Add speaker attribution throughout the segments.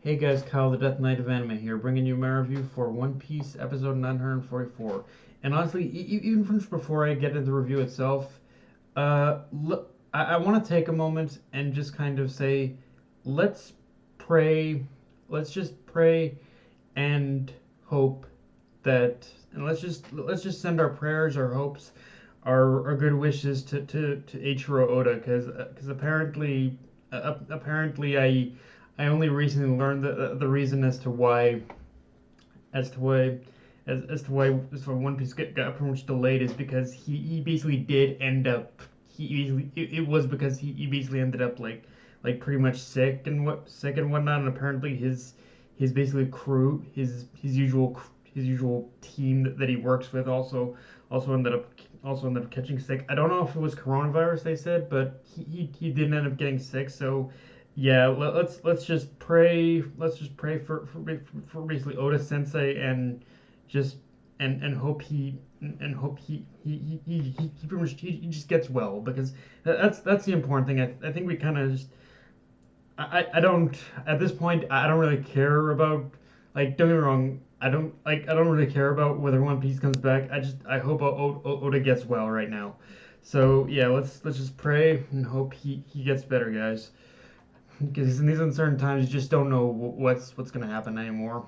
Speaker 1: Hey guys, Kyle the Death Knight of Anime here, bringing you my review for One Piece episode 944. And honestly, even from just before I get into the review itself, I want to take a moment and just kind of say, let's pray, let's just pray and hope that, and let's just send our prayers, our hopes, our good wishes to Eiichiro Oda, because apparently I only recently learned the reason as to why as to why One Piece got pretty much delayed is because he basically did end up it was because he basically ended up like pretty much sick and whatnot, and apparently his basically crew, his usual team that he works with also ended up catching sick. I don't know if it was coronavirus they said, but he did end up getting sick. So yeah, let's just pray. Let's just pray for basically Oda Sensei, and just and hope he pretty much he just gets well, because that's the important thing. I think we kind of just I don't at this point I don't really care about, like, don't get me wrong, I don't really care about whether One Piece comes back. I hope Oda gets well right now. So yeah, let's just pray and hope he gets better, guys, because in these uncertain times you just don't know what's gonna happen anymore.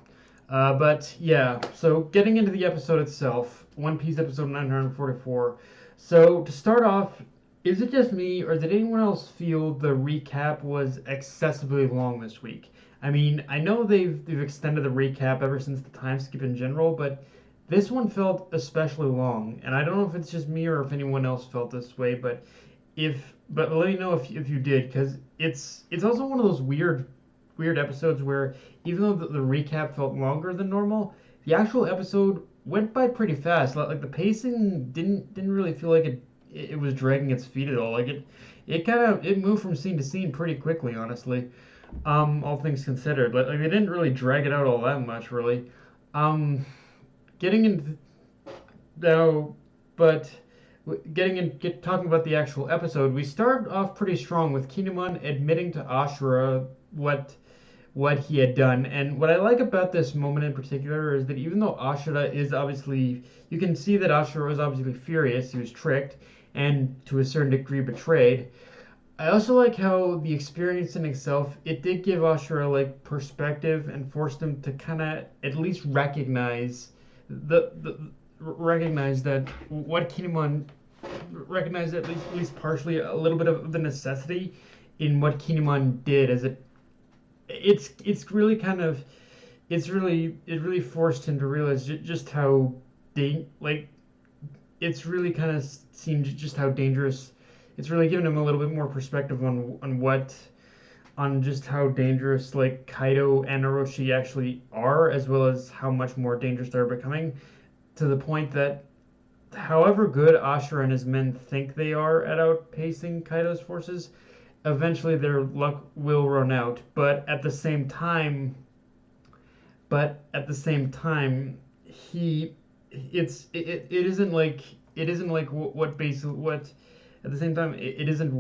Speaker 1: But yeah, so getting into the episode itself, One Piece episode 944. So to start off, is it just me, or did anyone else feel the recap was excessively long this week? I mean, I know they've extended the recap ever since the time skip in general, but this one felt especially long, and I don't know if it's just me or if anyone else felt this way, but let me know if you did, because it's also one of those weird episodes where even though the recap felt longer than normal, the actual episode went by pretty fast. Like the pacing didn't really feel like it was dragging its feet at all. Like it moved from scene to scene pretty quickly, honestly. All things considered, like they didn't really drag it out all that much, really. Um, getting into now, but talking about the actual episode, we start off pretty strong with Kinemon admitting to Ashura what he had done. And what I like about this moment in particular is that even though Ashura is obviously, you can see that Ashura was obviously furious, he was tricked, and to a certain degree betrayed. I also like how the experience in itself, it did give Ashura like perspective and forced him to kind of at least the recognize that what Kinemon recognize at least partially a little bit of the necessity in what Kinemon did, as it's really kind of it really forced him to realize just how like it's really kind of seemed just how dangerous. It's really given him a little bit more perspective on just how dangerous like Kaido and Orochi actually are, as well as how much more dangerous they're becoming, to the point that however good Ashura and his men think they are at outpacing Kaido's forces, eventually their luck will run out. But at the same time, he it isn't like what basically what at the same time it isn't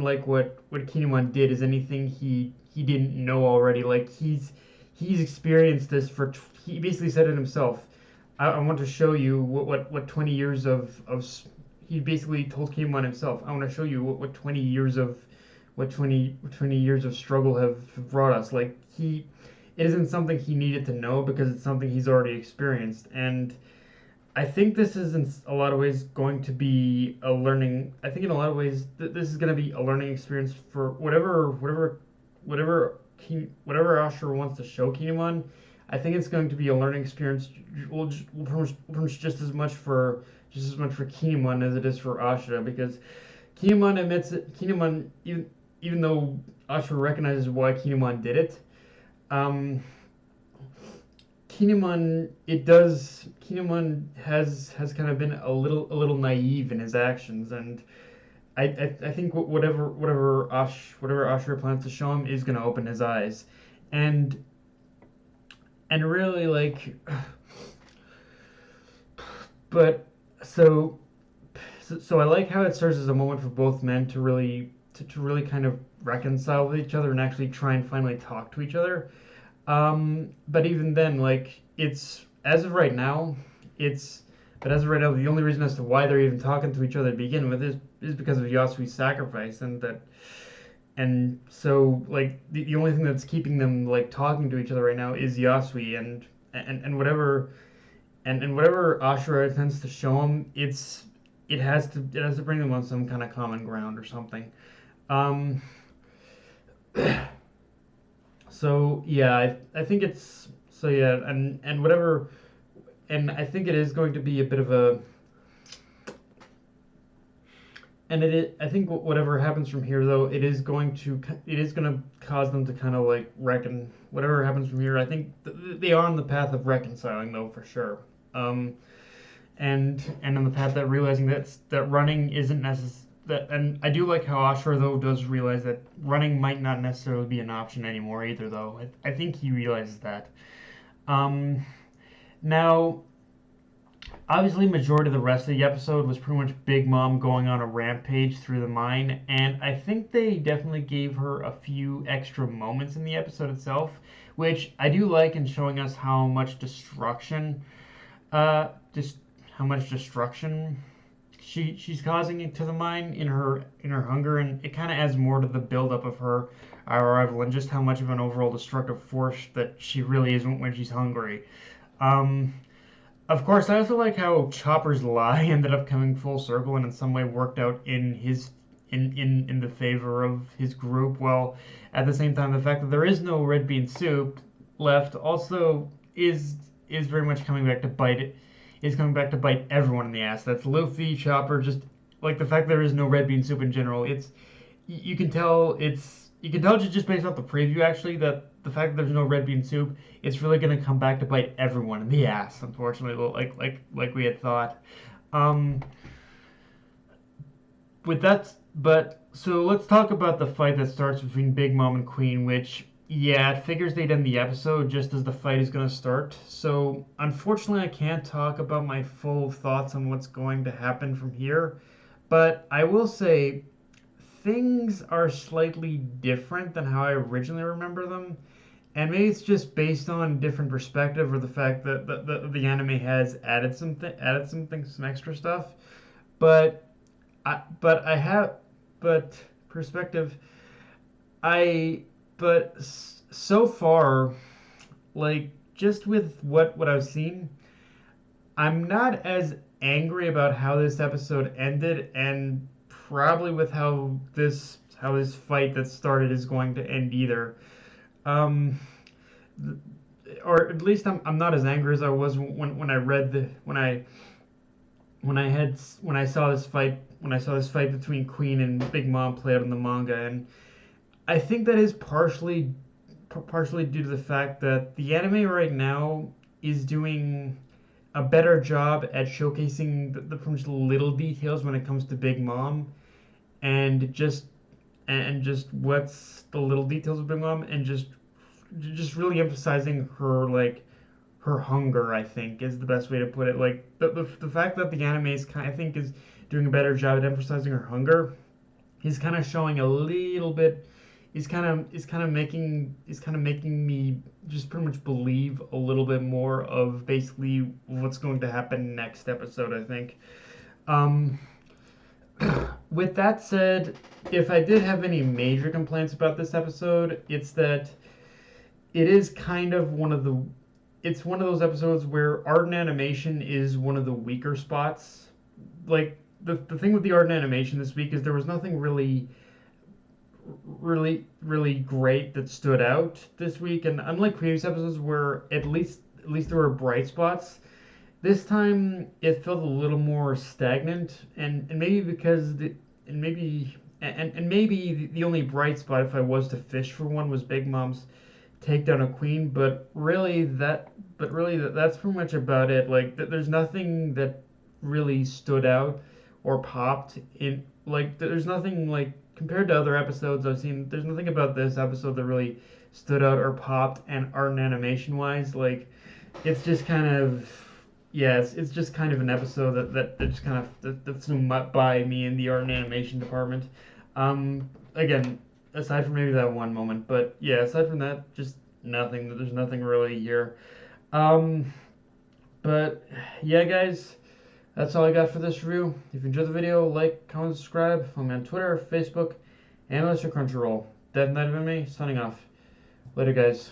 Speaker 1: like what Kinemon did is anything he didn't know already. Like he's experienced this he basically said it himself. I want to show you what 20 years of he basically told Kinemon himself. I want to show you what 20 years of what 20 years of struggle have brought us. Like it isn't something he needed to know, because it's something he's already experienced. And I think this is in a lot of ways going to be a learning. I think in a lot of ways this is going to be a learning experience for whatever Asher wants to show Kinemon. I think it's going to be a learning experience. Will just as much for Kinemon as it is for Ashura, because Kinemon admits it. Kinemon, even though Ashura recognizes why Kinemon did it, um, Kinemon has kind of been a little naive in his actions, and I think whatever Ashura plans to show him is going to open his eyes, and really, like, but so I like how it serves as a moment for both men to really kind of reconcile with each other and actually try and finally talk to each other. But even then, like it's as of right now, it's but as of right now, the only reason as to why they're even talking to each other to begin with is because of Yasui's sacrifice, and so like the only thing that's keeping them like talking to each other right now is Yasui and whatever and whatever Ashura tends to show him, it has to bring them on some kind of common ground or something. Um, so yeah, I think it's so yeah, and whatever, and I think it is going to be a bit of a, and I think whatever happens from here though, it is going to cause them to kind of like reckon whatever happens from here. I think they are on the path of reconciling though for sure. Um, and on the path that realizing that running isn't necessary. And I do like how Ashura though does realize that running might not necessarily be an option anymore either though. I think he realizes that. Um, Now, obviously, majority of the rest of the episode was pretty much Big Mom going on a rampage through the mine, and I think they definitely gave her a few extra moments in the episode itself, which I do like in showing us just how much destruction she's causing it to the mine in her hunger, and it kind of adds more to the buildup of her arrival and just how much of an overall destructive force that she really is when she's hungry. Um, of course, I also like how Chopper's lie ended up coming full circle and in some way worked out in his in the favor of his group. While at the same time, the fact that there is no red bean soup left also is very much coming back to bite everyone in the ass. That's Luffy, Chopper, just like the fact there is no red bean soup in general. You can tell just based off the preview actually that the fact that there's no red bean soup, it's really gonna come back to bite everyone in the ass. Unfortunately, like we had thought. Um, with that, but so let's talk about the fight that starts between Big Mom and Queen, which yeah, it figures they'd end the episode just as the fight is going to start. So unfortunately, I can't talk about my full thoughts on what's going to happen from here, but I will say things are slightly different than how I originally remember them. And maybe it's just based on different perspective or the fact that the anime has some extra stuff. But I have, but perspective, I, but so far, like just with what I've seen, I'm not as angry about how this episode ended, and probably with how this fight that started is going to end either. Um, or at least I'm not as angry as I was when I read the when I saw this fight between Queen and Big Mom play out in the manga, and I think that is partially due to the fact that the anime right now is doing a better job at showcasing the little details when it comes to Big Mom, and just what's the little details of Big Mom, and just really emphasizing her hunger. I think is the best way to put it. Like the fact that the anime I think is doing a better job at emphasizing her hunger is kind of showing a little bit. Is kind of making me just pretty much believe a little bit more of basically what's going to happen next episode. I think. Um, with that said, if I did have any major complaints about this episode, it's that it is kind of it's one of those episodes where art and animation is one of the weaker spots. Like the thing with the art and animation this week is there was nothing really great that stood out this week, and unlike previous episodes where at least there were bright spots, this time it felt a little more stagnant, and maybe because maybe the only bright spot, if I was to fish for one, was Big Mom's takedown of Queen, that's pretty much about it. Like there's nothing that really stood out or popped in, like there's nothing like compared to other episodes I've seen, there's nothing about this episode that really stood out or popped, and art and animation wise, like it's just kind of it's just kind of an episode that just kind of that flew by me in the art and animation department. Again, aside from maybe that one moment, but yeah, aside from that, just nothing. There's nothing really here. Um, but yeah, guys, that's all I got for this review. If you enjoyed the video, like, comment, subscribe. Follow me on Twitter, Facebook, and Mr. Crunchyroll. Dead Night of Me, signing off. Later, guys.